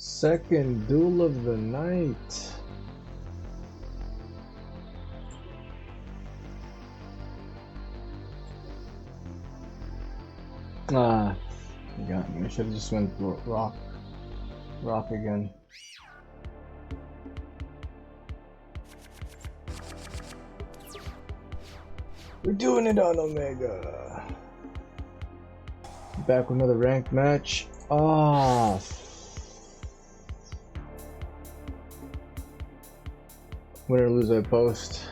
Second duel of the night. Ah, you got me. I should have just went rock again. We're doing it on Omega. Back with another ranked match. Ah. Win or lose, I post.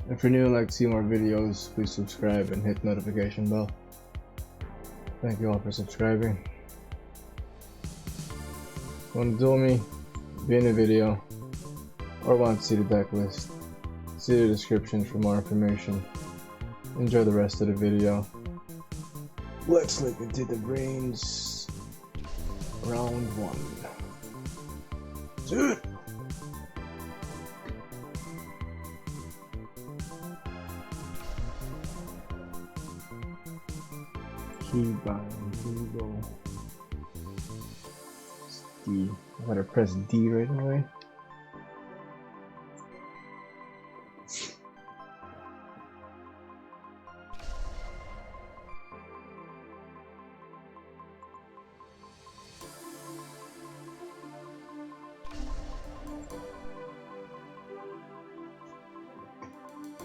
If you're new and like to see more videos, please subscribe and hit the notification bell. Thank you all for subscribing. Want to duel me? Be in the video, or want to see the deck list? See the description for more information. Enjoy the rest of the video. Let's look into the brains. Round 1. Dude. Keybind, Google. D. I gotta press D right away.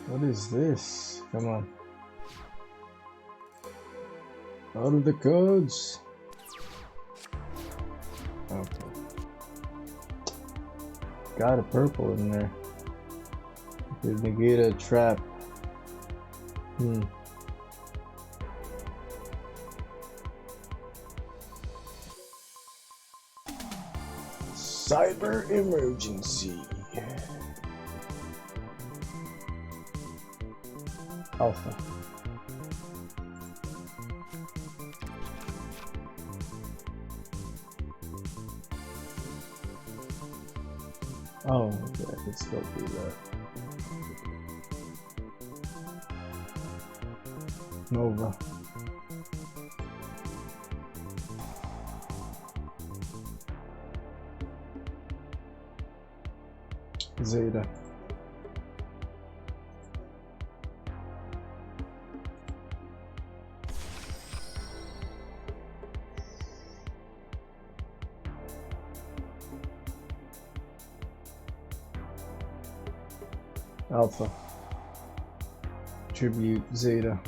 What is this? Come on. Out of the codes. Okay. Got a purple in there. Could negate a trap. Cyber emergency. Alpha. Oh, okay, I could still do that. Nova. Zeta. Alpha. Tribute Zeta.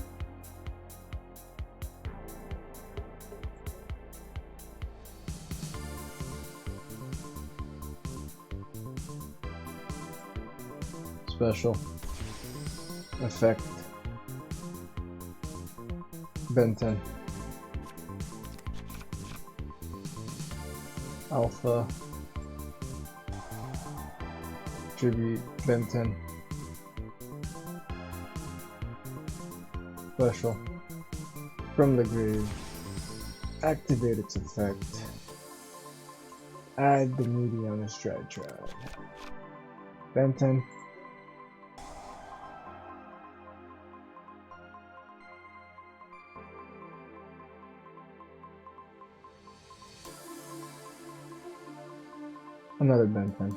Special. Effect. Benton. Alpha. Tribute Benton. Special. From the grave. Activate its effect. Add the medium DRYTRON6. Benton. Another Benton.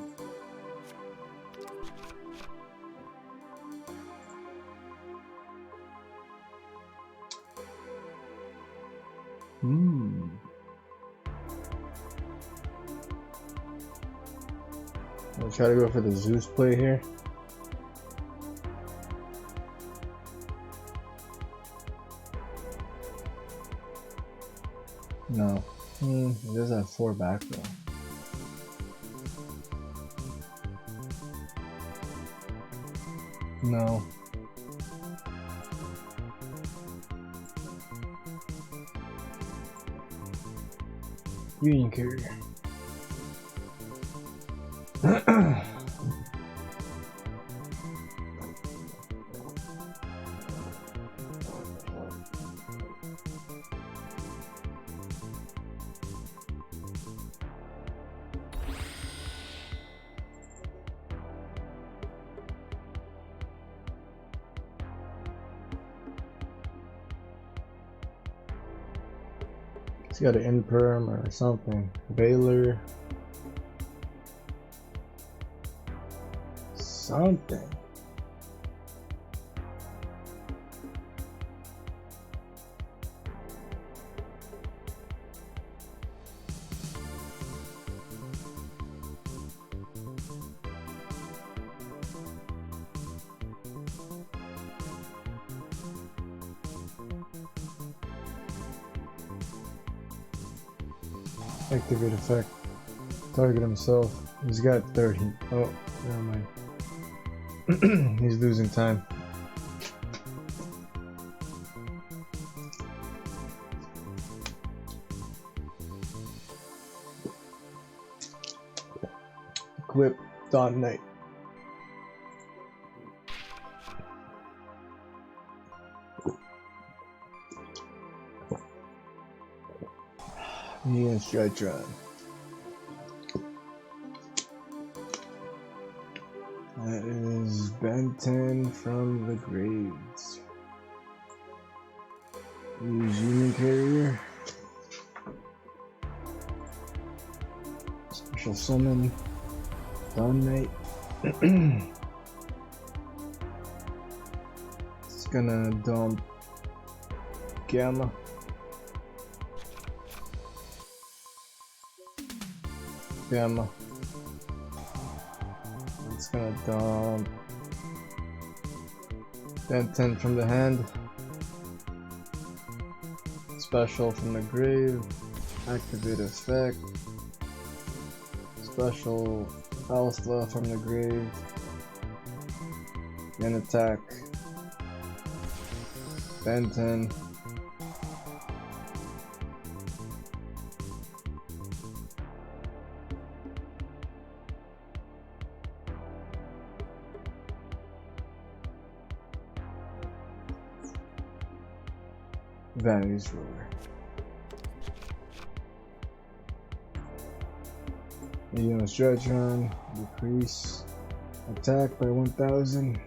I'll try to go for the Zeus play here. No. It does have 4 back though. No. Union carrier. It's got an imperm or something. Baylor. Something. Activate effect. Target himself. He's got 30. Oh, never mind. He's losing time. Equip Dawn Knight. Against DRYTRON. That is Benton from the Graves. Use Human Carrier. Special Summon. Dawn Knight. It's gonna dump Gamma. Gamma. It's gonna dump Benton from the hand. Special from the grave. Activate effect. Special Alpha from the grave. Then attack Benton. Vanity's Ruler. Against DRYTRON, decrease attack by 1000.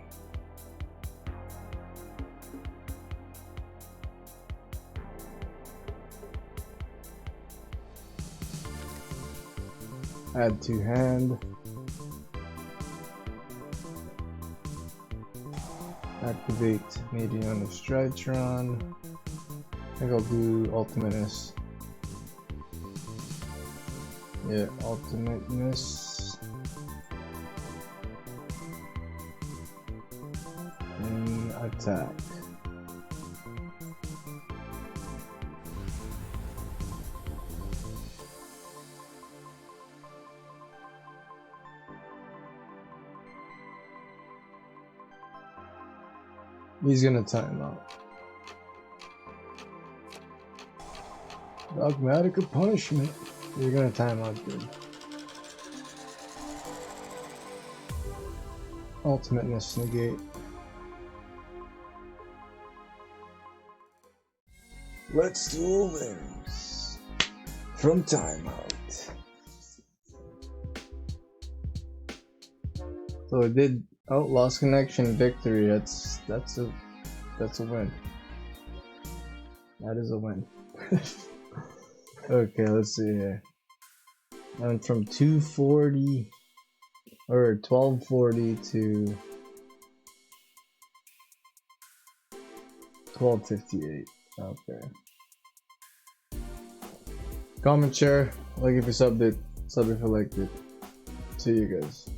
Add to hand. Activate Medianus DRYTRON. I think I'll do Ultimateness. Yeah, Ultimateness. And attack. He's gonna time out. Dogmatic punishment. You're gonna time out, dude. Ultimateness negate. Let's duel winners from timeout. So it did. Oh, lost connection, victory. That's a win. That is a win. Okay, let's see here. I went from 240 or 1240 to 1258. Okay. Comment, share, like if you subbed it, sub if you liked it. See you guys.